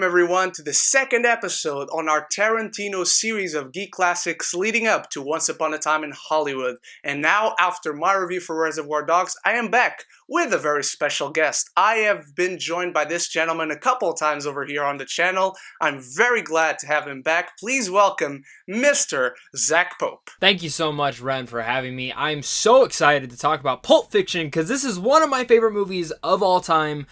everyone to the second episode on our Tarantino series of GeeKlassics leading up to Once Upon a Time in Hollywood. And now, after my review for Reservoir Dogs, I am back with a very special guest. I have been joined by this gentleman a couple of times over here on the channel. I'm very glad to have him back. Please welcome Mr. Zach Pope. Thank you so much, Ren, for having me. I'm so excited to talk about Pulp Fiction because this is one of my favorite movies of all time.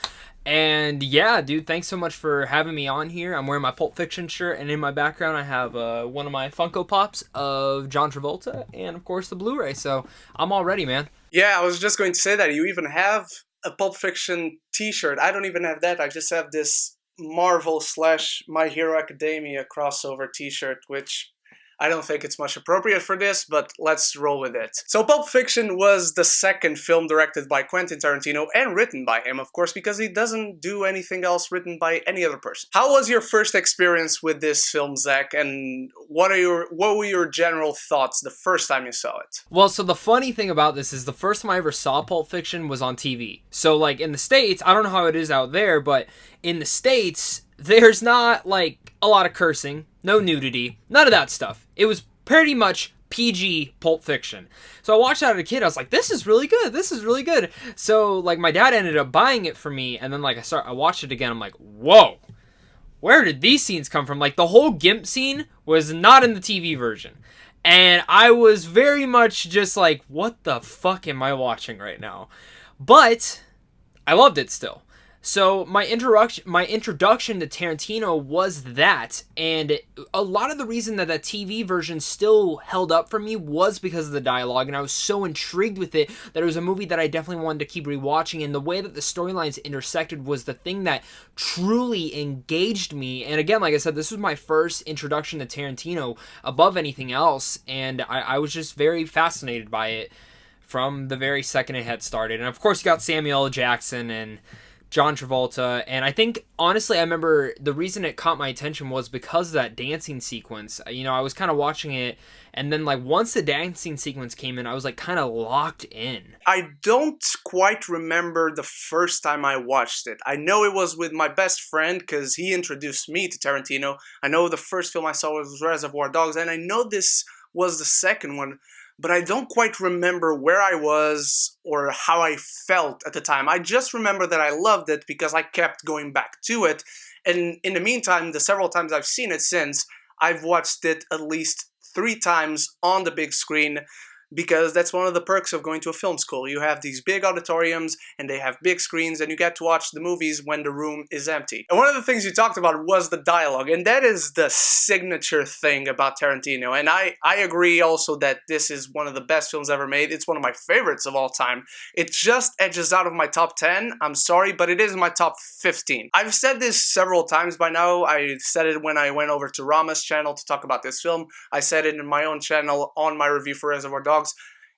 And yeah, dude, thanks so much for having me on here. I'm wearing my Pulp Fiction shirt, and in my background I have one of my Funko Pops of John Travolta, and of course the Blu-ray, so I'm all ready, man. Yeah, I was just going to say that you even have a Pulp Fiction t-shirt. I don't even have that. I just have this Marvel / My Hero Academia crossover t-shirt, which I don't think it's much appropriate for this, but let's roll with it. So Pulp Fiction was the second film directed by Quentin Tarantino and written by him, of course, because he doesn't do anything else written by any other person. How was your first experience with this film, Zach, and what were your general thoughts the first time you saw it? Well, so the funny thing about this is the first time I ever saw Pulp Fiction was on TV. So like in the States, I don't know how it is out there, but in the States, there's not like a lot of cursing, no nudity, none of that stuff. It was pretty much PG Pulp Fiction. So I watched that as a kid. I was like, this is really good. This is really good. So like my dad ended up buying it for me, and then like I watched it again. I'm like, whoa, where did these scenes come from? Like the whole Gimp scene was not in the TV version. And I was very much just like, what the fuck am I watching right now? But I loved it still. So my introduction to Tarantino was that, and a lot of the reason that TV version still held up for me was because of the dialogue, and I was so intrigued with it that it was a movie that I definitely wanted to keep rewatching, and the way that the storylines intersected was the thing that truly engaged me. And again, like I said, this was my first introduction to Tarantino above anything else, and I was just very fascinated by it from the very second it had started. And of course you got Samuel L. Jackson and John Travolta, and I think, honestly, I remember the reason it caught my attention was because of that dancing sequence. You know, I was kind of watching it, and then, like, once the dancing sequence came in, I was, like, kind of locked in. I don't quite remember the first time I watched it. I know it was with my best friend, because he introduced me to Tarantino. I know the first film I saw was Reservoir Dogs, and I know this was the second one, but I don't quite remember where I was or how I felt at the time. I just remember that I loved it because I kept going back to it. And in the meantime, the several times I've seen it since, I've watched it at least 3 times on the big screen, because that's one of the perks of going to a film school. You have these big auditoriums, and they have big screens, and you get to watch the movies when the room is empty. And one of the things you talked about was the dialogue, and that is the signature thing about Tarantino. And I agree also that this is one of the best films ever made. It's one of my favorites of all time. It just edges out of my top 10. I'm sorry, but it is my top 15. I've said this several times by now. I said it when I went over to Rama's channel to talk about this film. I said it in my own channel on my review for Reservoir Dogs.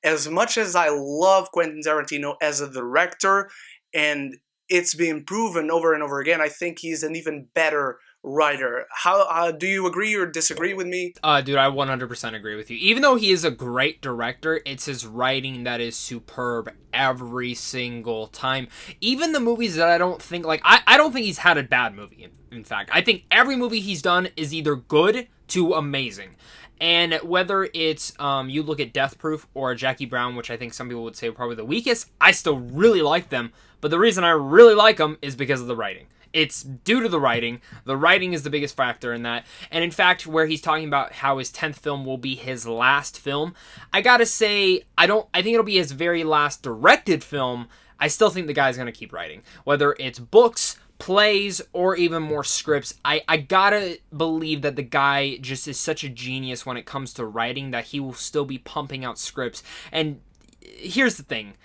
As much as I love Quentin Tarantino as a director, and it's been proven over and over again, I think he's an even better writer. How do you agree or disagree with me? Dude, I 100% agree with you. Even though he is a great director, it's his writing that is superb every single time. Even the movies that I don't think, like, I don't think he's had a bad movie, in fact. I think every movie he's done is either good to amazing. And whether it's, you look at Death Proof or Jackie Brown, which I think some people would say are probably the weakest, I still really like them. But the reason I really like them is because of the writing. It's due to the writing. The writing is the biggest factor in that. And in fact, where he's talking about how his 10th film will be his last film, I gotta say, I think it'll be his very last directed film. I still think the guy's gonna keep writing. Whether it's books, plays, or even more scripts, I gotta believe that the guy just is such a genius when it comes to writing that he will still be pumping out scripts. And here's the thing.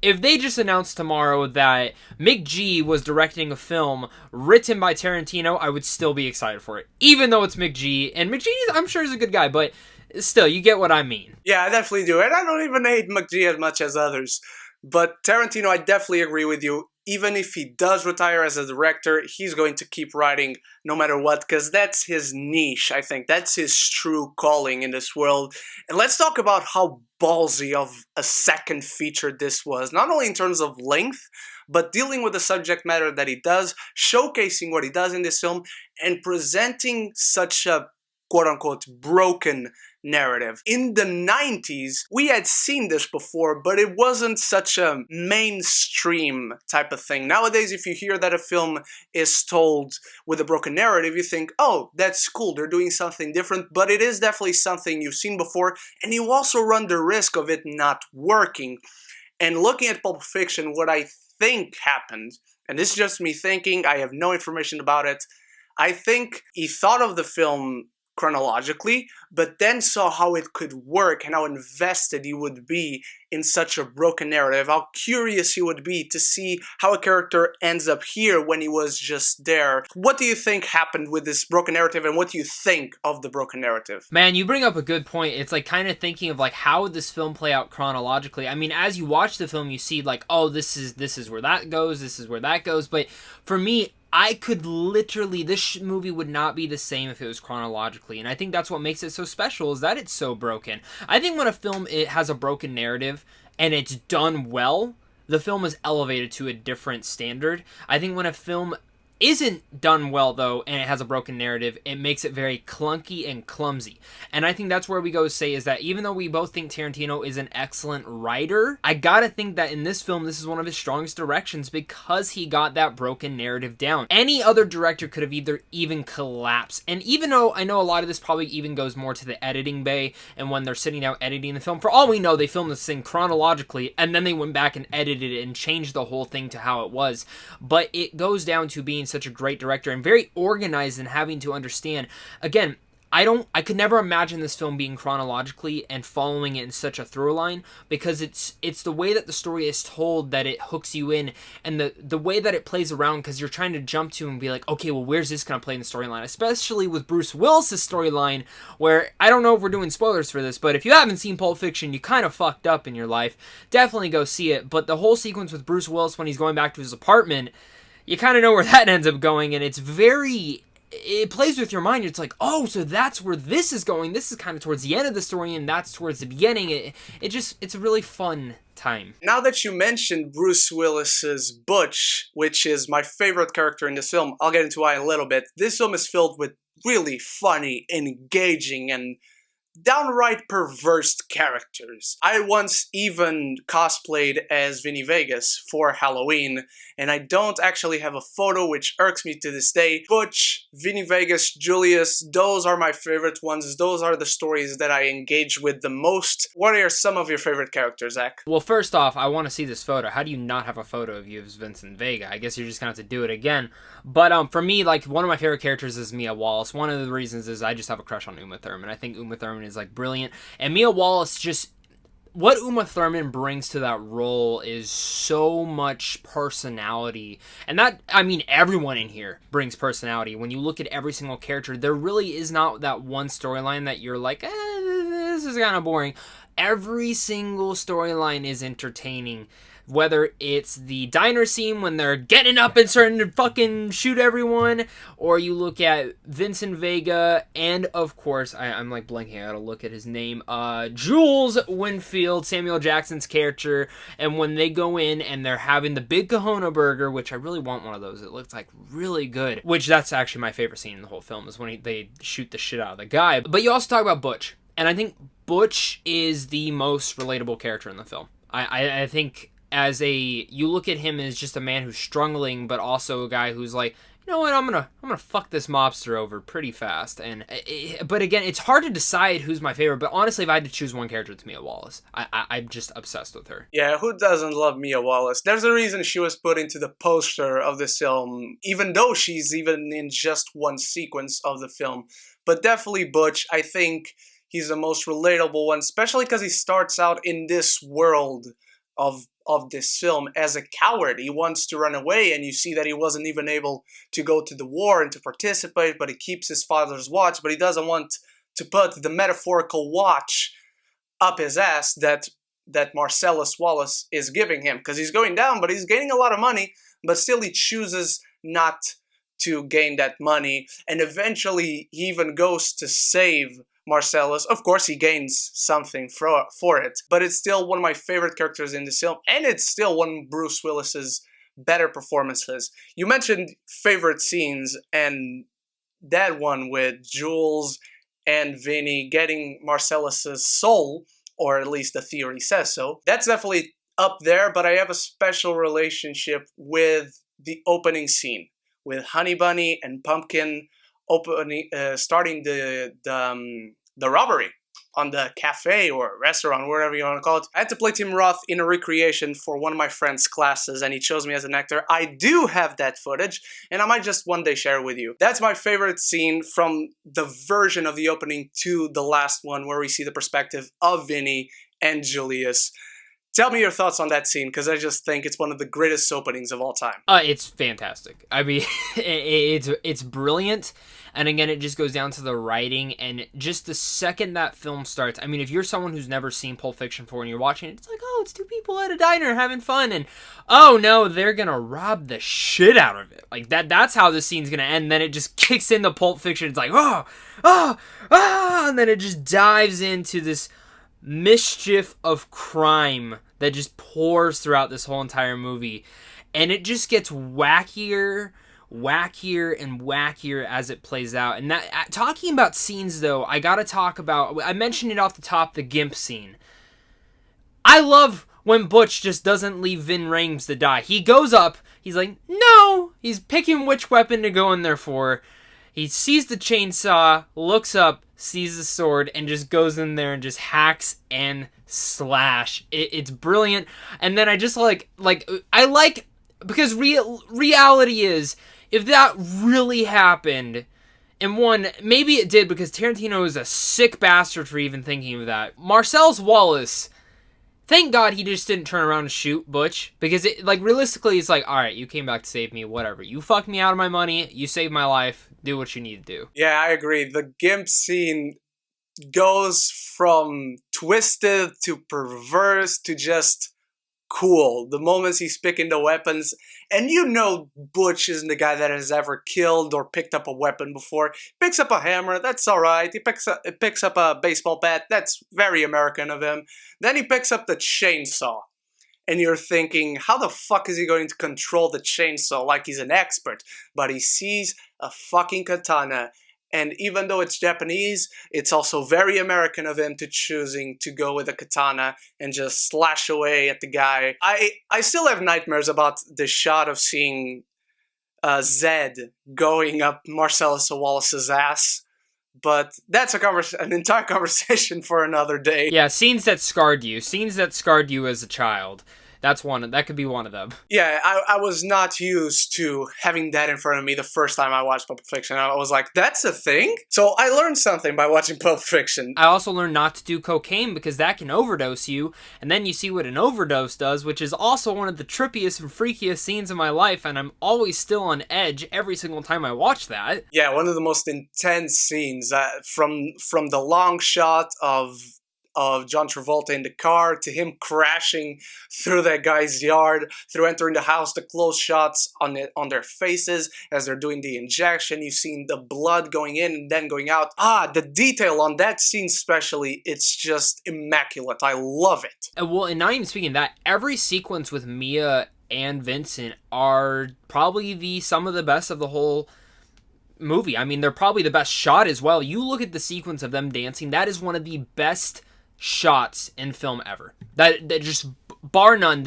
If they just announced tomorrow that Mick G was directing a film written by Tarantino, I would still be excited for it. Even though it's Mick G. And Mick G, I'm sure, is a good guy, but still, you get what I mean. Yeah, I definitely do. And I don't even hate Mick G as much as others. But Tarantino, I definitely agree with you. even if he does retire as a director, he's going to keep writing no matter what, because that's his niche, I think. That's his true calling in this world. And let's talk about how ballsy of a second feature this was, not only in terms of length, but dealing with the subject matter that he does, showcasing what he does in this film, and presenting such a quote-unquote broken narrative. In the 90s, we had seen this before, but it wasn't such a mainstream type of thing. Nowadays, if you hear that a film is told with a broken narrative, you think, oh, that's cool, they're doing something different, but it is definitely something you've seen before, and you also run the risk of it not working. And looking at Pulp Fiction, what I think happened, and this is just me thinking, I have no information about it, I think he thought of the film chronologically, but then saw how it could work and how invested he would be in such a broken narrative, how curious he would be to see how a character ends up here when he was just there. What do you think happened with this broken narrative, and what do you think of the broken narrative? Man, you bring up a good point. It's like kind of thinking of like how would this film play out chronologically. I mean, as you watch the film, you see like, oh, this is where that goes, this is where that goes. But for me, I could literally, this movie would not be the same if it was chronologically, and I think that's what makes it so special, is that it's so broken. I think when a film it has a broken narrative and it's done well, the film is elevated to a different standard. I think when a film isn't done well, though, and it has a broken narrative, it makes it very clunky and clumsy. And I think that's where we go say is that even though we both think Tarantino is an excellent writer, I gotta think that in this film, this is one of his strongest directions because he got that broken narrative down. Any other director could have either even collapsed. And even though I know a lot of this probably even goes more to the editing bay and when they're sitting down editing the film, for all we know, they filmed this thing chronologically and then they went back and edited it and changed the whole thing to how it was. But it goes down to being such a great director and very organized and having to understand, again, I could never imagine this film being chronologically and following it in such a through line, because it's the way that the story is told that it hooks you in, and the way that it plays around, because you're trying to jump to and be like, okay, well, where's this going to play in the storyline? Especially with Bruce Willis's storyline, where I don't know if we're doing spoilers for this, but if you haven't seen Pulp Fiction, you kind of fucked up in your life. Definitely go see it. But the whole sequence with Bruce Willis when he's going back to his apartment, you kind of know where that ends up going, and it plays with your mind. It's like, oh, so that's where this is going. This is kind of towards the end of the story, and that's towards the beginning. It's a really fun time. Now that you mentioned Bruce Willis's Butch, which is my favorite character in this film, I'll get into why in a little bit. This film is filled with really funny, engaging, and downright perverse characters. I once even cosplayed as Vinny Vegas for Halloween, and I don't actually have a photo, which irks me to this day. Butch, Vinny Vegas, Julius, those are my favorite ones. Those are the stories that I engage with the most. What are some of your favorite characters, Zach? Well, first off, I want to see this photo. How do you not have a photo of you as Vincent Vega? I guess you're just going to have to do it again. But for me, like, one of my favorite characters is Mia Wallace. One of the reasons is I just have a crush on Uma Thurman. I think Uma Thurman is like brilliant, and Mia Wallace, just what Uma Thurman brings to that role is so much personality, and that, I mean, everyone in here brings personality. When you look at every single character, there really is not that one storyline that you're like, this is kind of boring. Every single storyline is entertaining. Whether it's the diner scene when they're getting up and starting to fucking shoot everyone, or you look at Vincent Vega, and of course, I'm like blanking, I gotta look at his name, Jules Winfield, Samuel Jackson's character, and when they go in and they're having the Big Kahuna burger, which I really want one of those, it looks like really good, which that's actually my favorite scene in the whole film, is when they shoot the shit out of the guy. But you also talk about Butch, and I think Butch is the most relatable character in the film. I think you look at him as just a man who's struggling, but also a guy who's like, you know what, I'm gonna fuck this mobster over pretty fast. But again, it's hard to decide who's my favorite. But honestly, if I had to choose one character, it's Mia Wallace. I'm just obsessed with her. Yeah, who doesn't love Mia Wallace? There's a reason she was put into the poster of this film, even though she's even in just one sequence of the film. But definitely Butch, I think he's the most relatable one, especially because he starts out in this world of this film as a coward. He wants to run away, and you see that he wasn't even able to go to the war and to participate, but he keeps his father's watch, but he doesn't want to put the metaphorical watch up his ass that that Marcellus Wallace is giving him, because he's going down, but he's gaining a lot of money, but still he chooses not to gain that money, and eventually he even goes to save Marcellus. Of course, he gains something for it, but it's still one of my favorite characters in this film, and it's still one of Bruce Willis's better performances. You mentioned favorite scenes, and that one with Jules and Vinny getting Marcellus's soul, or at least the theory says so. That's definitely up there, but I have a special relationship with the opening scene with Honey Bunny and Pumpkin starting the robbery on the cafe or restaurant, whatever you want to call it. I had to play Tim Roth in a recreation for one of my friend's classes, and he chose me as an actor. I do have that footage, and I might just one day share it with you. That's my favorite scene from the version of the opening to the last one, where we see the perspective of Vinny and Julius. Tell me your thoughts on that scene, because I just think it's one of the greatest openings of all time. It's fantastic. I mean, it's brilliant. And again, it just goes down to the writing, and just the second that film starts, I mean, if you're someone who's never seen Pulp Fiction before and you're watching it, it's like, oh, it's two people at a diner having fun, and oh no, they're gonna rob the shit out of it. Like, that's how the scene's gonna end. And then it just kicks into Pulp Fiction. It's like, and then it just dives into this mischief of crime that just pours throughout this whole entire movie, and it just gets wackier and wackier as it plays out. And that, talking about scenes though, I gotta talk about, I mentioned it off the top, the Gimp scene. I love when Butch just doesn't leave Vin Rames to die. He goes up, he's like, no, he's picking which weapon to go in there for. He sees the chainsaw, looks up, sees the sword, and just goes in there and just hacks and slash. It's brilliant. And then I just because reality is, if that really happened, and one, maybe it did because Tarantino is a sick bastard for even thinking of that. Marcellus Wallace, thank God he just didn't turn around and shoot Butch, because realistically, it's like, alright, you came back to save me, whatever. You fucked me out of my money, you saved my life, do what you need to do. Yeah, I agree. The Gimp scene goes from twisted to perverse to just cool. The moments he's picking the weapons, and you know Butch isn't the guy that has ever killed or picked up a weapon before. Picks up a hammer, that's alright. He picks up a baseball bat, that's very American of him. Then he picks up the chainsaw, and you're thinking, how the fuck is he going to control the chainsaw like he's an expert? But he sees a fucking katana, and even though it's Japanese, it's also very American of him to choosing to go with a katana and just slash away at the guy. I still have nightmares about the shot of seeing Zed going up Marcellus Wallace's ass. But that's an entire conversation for another day. Yeah, scenes that scarred you as a child. That could be one of them. Yeah, I was not used to having that in front of me the first time I watched Pulp Fiction. I was like, that's a thing? So I learned something by watching Pulp Fiction. I also learned not to do cocaine because that can overdose you, and then you see what an overdose does, which is also one of the trippiest and freakiest scenes in my life, and I'm always still on edge every single time I watch that. Yeah, one of the most intense scenes, from the long shot of John Travolta in the car, to him crashing through that guy's yard, through entering the house, the close shots on their faces as they're doing the injection. You've seen the blood going in and then going out. The detail on that scene especially, it's just immaculate. I love it. Well, and not even speaking of that, every sequence with Mia and Vincent are probably some of the best of the whole movie. I mean, they're probably the best shot as well. You look at the sequence of them dancing, that is one of the best shots in film ever. That just, bar none,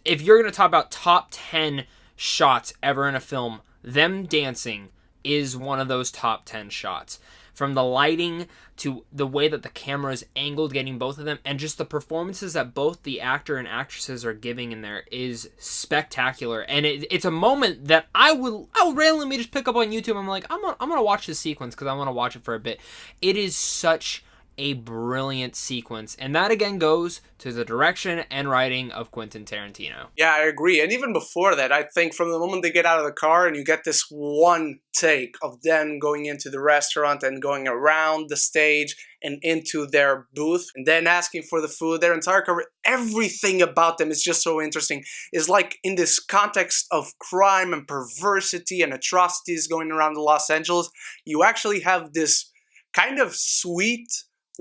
if you're going to talk about top 10 shots ever in a film, them dancing is one of those top 10 shots. From the lighting to the way that the camera is angled, getting both of them, and just the performances that both the actor and actresses are giving in there is spectacular. And it's a moment that I'll randomly just pick up on YouTube. I'm like, I'm gonna watch this sequence because I want to watch it for a bit. It is such a brilliant sequence. And that again goes to the direction and writing of Quentin Tarantino. Yeah, I agree. And even before that, I think from the moment they get out of the car and you get this one take of them going into the restaurant and going around the stage and into their booth and then asking for the food, their entire career, everything about them is just so interesting. It's like in this context of crime and perversity and atrocities going around Los Angeles, you actually have this kind of sweet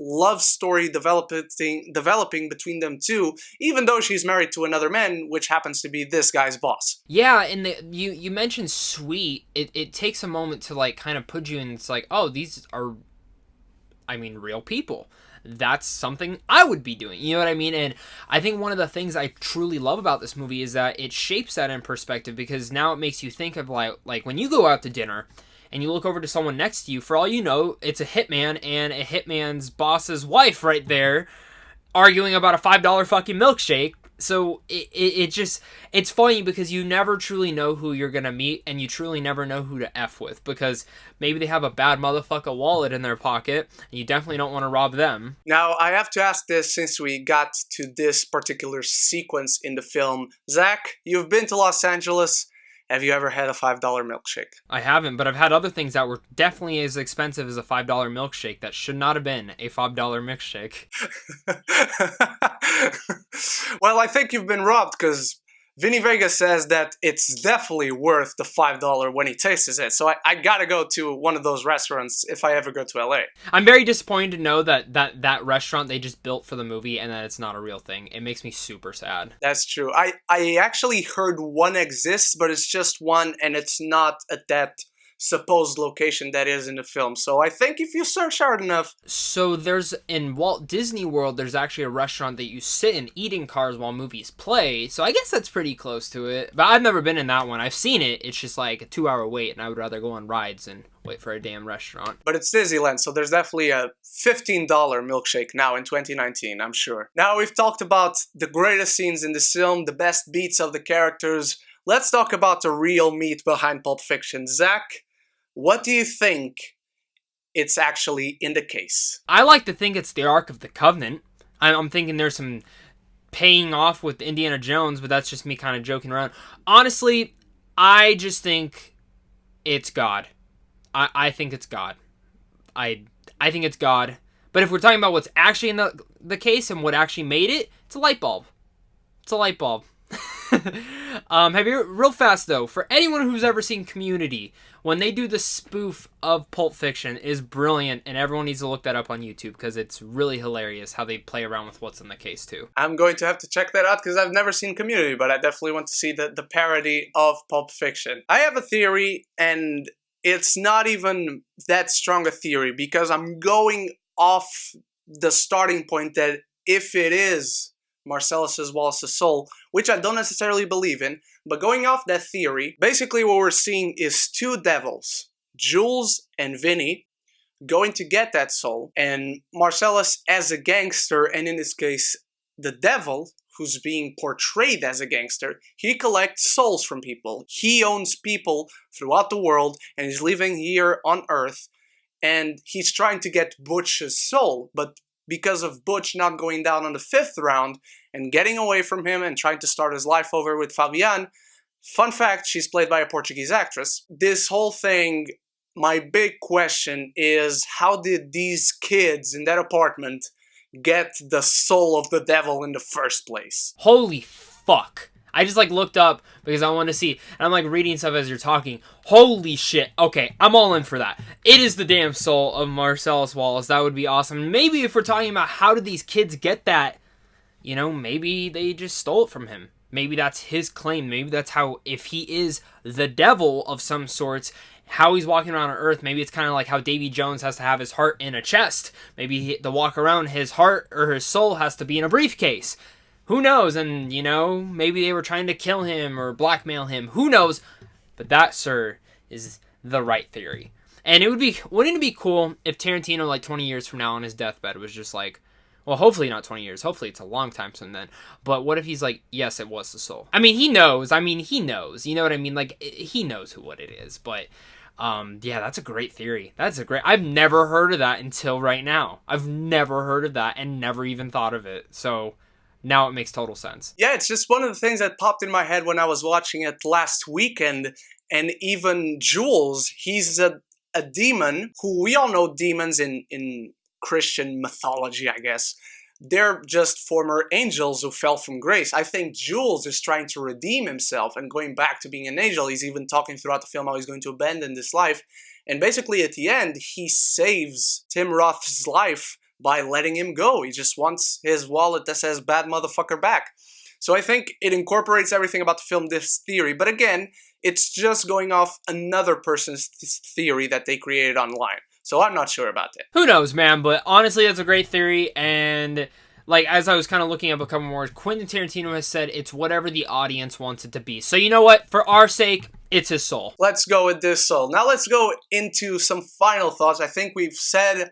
love story developing between them two, even though she's married to another man, which happens to be this guy's boss. Yeah, and you mentioned sweet. It takes a moment to like kind of put you in. It's like, oh, these are, I mean, real people. That's something I would be doing. You know what I mean? And I think one of the things I truly love about this movie is that it shapes that in perspective, because now it makes you think of like when you go out to dinner and you look over to someone next to you, for all you know, it's a hitman and a hitman's boss's wife right there arguing about a $5 fucking milkshake. So it's funny because you never truly know who you're going to meet, and you truly never know who to F with, because maybe they have a bad motherfucker wallet in their pocket and you definitely don't want to rob them. Now, I have to ask this since we got to this particular sequence in the film. Zach, you've been to Los Angeles. Have you ever had a $5 milkshake? I haven't, but I've had other things that were definitely as expensive as a $5 milkshake that should not have been a $5 milkshake. Well, I think you've been robbed, because Vinny Vega says that it's definitely worth the $5 when he tastes it. So I gotta go to one of those restaurants if I ever go to LA. I'm very disappointed to know that restaurant they just built for the movie and that it's not a real thing. It makes me super sad. That's true. I actually heard one exists, but it's just one, and it's not at that supposed location that is in the film. So I think if you search hard enough... So there's, in Walt Disney World, there's actually a restaurant that you sit and eat in cars while movies play. So I guess that's pretty close to it. But I've never been in that one. I've seen it. It's just like a 2-hour wait, and I would rather go on rides and wait for a damn restaurant. But it's Disneyland, so there's definitely a $15 milkshake now in 2019, I'm sure. Now we've talked about the greatest scenes in the film, the best beats of the characters. Let's talk about the real meat behind Pulp Fiction. Zach, what do you think it's actually in the case? I like to think it's the Ark of the Covenant. I'm thinking there's some paying off with Indiana Jones, but that's just me kind of joking around. Honestly, I just think it's God. I think it's God. I think it's God. But if we're talking about what's actually in the case and what actually made it, it's a light bulb. It's a light bulb. Have you, real fast though, for anyone who's ever seen Community, when they do the spoof of Pulp Fiction, is brilliant, and everyone needs to look that up on YouTube because it's really hilarious how they play around with what's in the case too. I'm going to have to check that out because I've never seen Community, but I definitely want to see the parody of Pulp Fiction. I have a theory, and it's not even that strong a theory, because I'm going off the starting point that if it is Marcellus Wallace's soul, which I don't necessarily believe in, but going off that theory, basically what we're seeing is two devils, Jules and Vinny, going to get that soul, and Marcellus as a gangster, and in this case, the devil, who's being portrayed as a gangster, he collects souls from people. He owns people throughout the world, and he's living here on Earth, and he's trying to get Butch's soul, but because of Butch not going down on the 5th round and getting away from him and trying to start his life over with Fabienne, fun fact, she's played by a Portuguese actress. This whole thing, my big question is, how did these kids in that apartment get the soul of the devil in the first place? Holy fuck. I just like looked up because I want to see, and I'm like reading stuff as you're talking. Holy shit. Okay, I'm all in for that. It is the damn soul of Marcellus Wallace. That would be awesome. Maybe if we're talking about how did these kids get that, you know, maybe they just stole it from him. Maybe that's his claim. Maybe that's how, if he is the devil of some sorts, how he's walking around on Earth. Maybe it's kind of like how Davy Jones has to have his heart in a chest. Maybe to walk around, his heart or his soul has to be in a briefcase. Who knows? And, you know, maybe they were trying to kill him or blackmail him. Who knows? But that, sir, is the right theory. And wouldn't it be cool if Tarantino, like 20 years from now on his deathbed, was just like, well, hopefully not 20 years. Hopefully it's a long time from then. But what if he's like, yes, it was the soul. I mean, he knows. You know what I mean? Like, he knows what it is. But Yeah, that's a great theory. I've never heard of that until right now. I've never heard of that and never even thought of it. So now it makes total sense. Yeah, it's just one of the things that popped in my head when I was watching it last weekend. And even Jules, he's a demon who we all know demons in Christian mythology, I guess. They're just former angels who fell from grace. I think Jules is trying to redeem himself and going back to being an angel. He's even talking throughout the film how he's going to abandon this life. And basically at the end, he saves Tim Roth's life by letting him go. He just wants his wallet that says bad motherfucker back. So I think it incorporates everything about the film, this theory. But again, it's just going off another person's theory that they created online. So I'm not sure about it. Who knows, man? But honestly, that's a great theory. And like, as I was kind of looking up a couple more, Quentin Tarantino has said it's whatever the audience wants it to be. So you know what? For our sake, it's his soul. Let's go with this soul. Now let's go into some final thoughts. I think we've said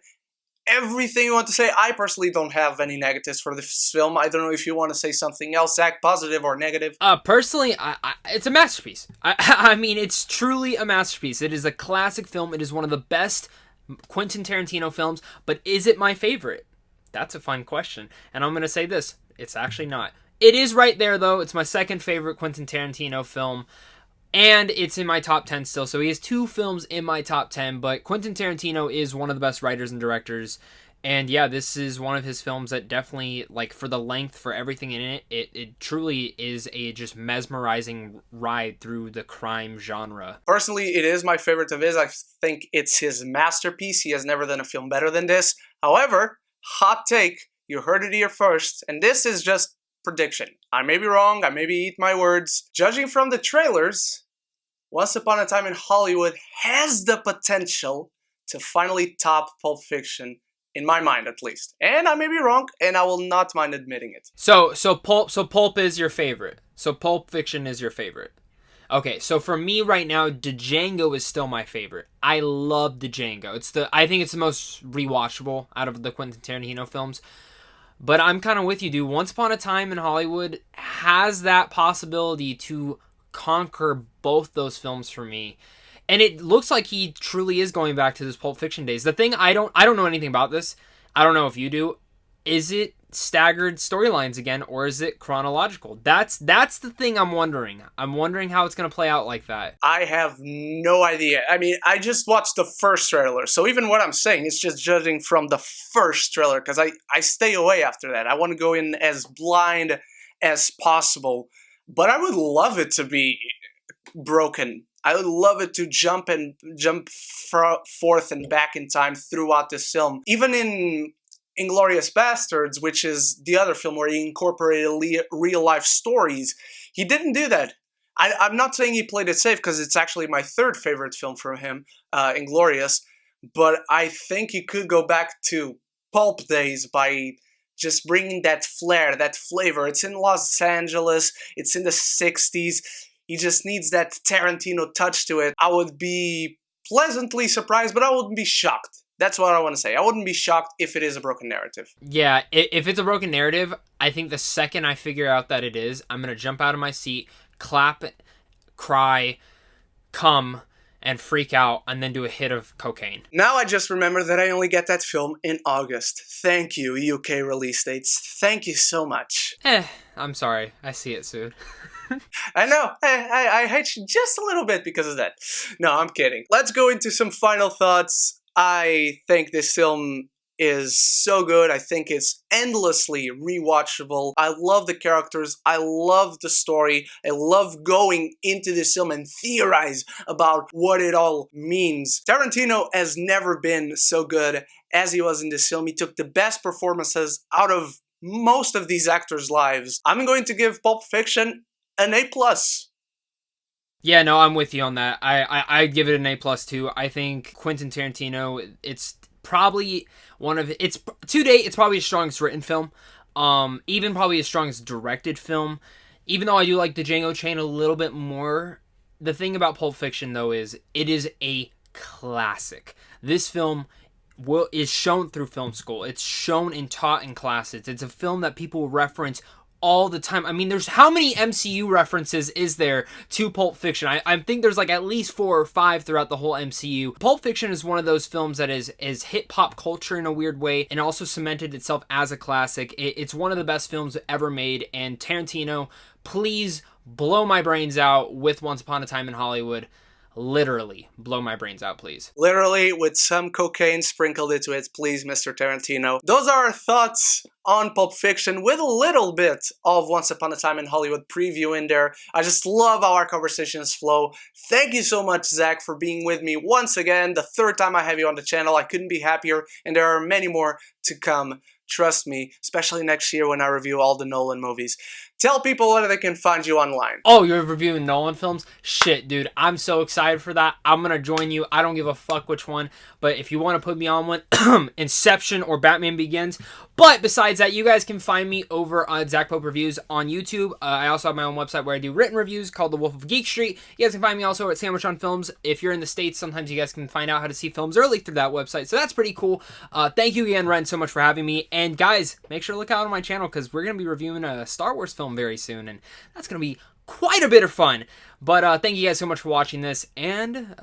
everything you want to say. I personally don't have any negatives for this film. I don't know if you want to say something else, Zach, positive or negative. Personally, it's a masterpiece. I mean, it's truly a masterpiece. It is a classic film. It is one of the best Quentin Tarantino films, but is it my favorite? That's a fun question. And I'm going to say this. It's actually not. It is right there, though. It's my second favorite Quentin Tarantino film. And it's in my top 10 still. So he has 2 films in my top 10. But Quentin Tarantino is one of the best writers and directors. And yeah, this is one of his films that definitely, like, for the length, for everything in it, it truly is a just mesmerizing ride through the crime genre. Personally, it is my favorite of his. I think it's his masterpiece. He has never done a film better than this. However, hot take, you heard it here first. And this is just prediction. I may be wrong. I maybe eat my words. Judging from the trailers, Once Upon a Time in Hollywood has the potential to finally top Pulp Fiction, in my mind at least. And I may be wrong, and I will not mind admitting it. So Pulp is your favorite. So Pulp Fiction is your favorite. Okay, so for me right now, Django is still my favorite. I love Django. I think it's the most rewatchable out of the Quentin Tarantino films. But I'm kind of with you, dude. Once Upon a Time in Hollywood has that possibility to conquer both those films for me. And it looks like he truly is going back to his Pulp Fiction days. The thing, I don't know anything about this. I don't know if you do. Is it staggered storylines again, or is it chronological? That's the thing I'm wondering. I'm wondering how it's going to play out like that. I have no idea. I mean, I just watched the first trailer, so even what I'm saying is just judging from the first trailer, because I stay away after that. I want to go in as blind as possible, but I would love it to be broken. I would love it to jump forth and back in time throughout this film. Even in Inglourious Bastards, which is the other film where he incorporated real-life stories, he didn't do that. I'm not saying he played it safe, because it's actually my third favorite film from him, Inglourious, but I think he could go back to Pulp days by just bringing that flair, that flavor. It's in Los Angeles, it's in the 60s, he just needs that Tarantino touch to it. I would be pleasantly surprised, but I wouldn't be shocked. That's what I want to say. I wouldn't be shocked if it is a broken narrative. Yeah, if it's a broken narrative, I think the second I figure out that it is, I'm going to jump out of my seat, clap, cry, come, and freak out, and then do a hit of cocaine. Now I just remember that I only get that film in August. Thank you, UK release dates. Thank you so much. I'm sorry. I see it soon. I know. I hate you just a little bit because of that. No, I'm kidding. Let's go into some final thoughts. I think this film is so good. I think it's endlessly rewatchable. I love the characters. I love the story. I love going into this film and theorize about what it all means. Tarantino has never been so good as he was in this film. He took the best performances out of most of these actors' lives. I'm going to give Pulp Fiction an A+. Yeah, no, I'm with you on that. I'd give it an A+ too. I think Quentin Tarantino, it's probably to date, it's probably his strongest written film. Even probably his strongest directed film. Even though I do like the Django Chain a little bit more, the thing about Pulp Fiction, though, is it is a classic. This film is shown through film school. It's shown and taught in classes. It's a film that people reference all the time. I mean, there's how many MCU references is there to Pulp Fiction? I think there's like at least 4 or 5 throughout the whole MCU. Pulp Fiction is one of those films that is hit pop culture in a weird way and also cemented itself as a classic. It's one of the best films ever made, and Tarantino, please blow my brains out with Once Upon a Time in Hollywood. Literally, blow my brains out, please. Literally, with some cocaine sprinkled into it, please, Mr. Tarantino. Those are our thoughts on Pulp Fiction with a little bit of Once Upon a Time in Hollywood preview in there. I just love how our conversations flow. Thank you so much, Zach, for being with me once again. The 3rd time I have you on the channel. I couldn't be happier, and there are many more to come. Trust me, especially next year when I review all the Nolan movies. Tell people where they can find you online. Oh, you're reviewing Nolan films? Shit, dude. I'm so excited for that. I'm going to join you. I don't give a fuck which one. But if you want to put me on one, Inception or Batman Begins. But besides that, you guys can find me over on Zach Pope Reviews on YouTube. I also have my own website where I do written reviews called The Wolf of Geek Street. You guys can find me also at Sandwich on Films. If you're in the States, sometimes you guys can find out how to see films early through that website. So that's pretty cool. Thank you again, Ren, so much for having me. And guys, make sure to look out on my channel because we're going to be reviewing a Star Wars film very soon, and that's gonna be quite a bit of fun. But thank you guys so much for watching this, and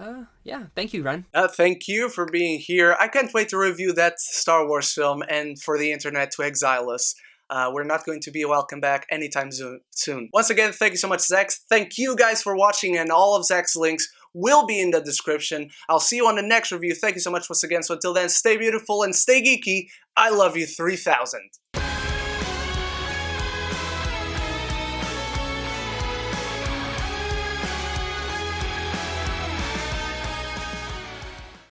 yeah, thank you, Ren. Thank you for being here. I can't wait to review that Star Wars film and for the internet to exile us. We're not going to be welcome back anytime soon. Once again, thank you so much, Zach. Thank you guys for watching, and all of Zach's links will be in the description. I'll see you on the next review. Thank you so much once again. So until then, stay beautiful and stay geeky. I love you 3000.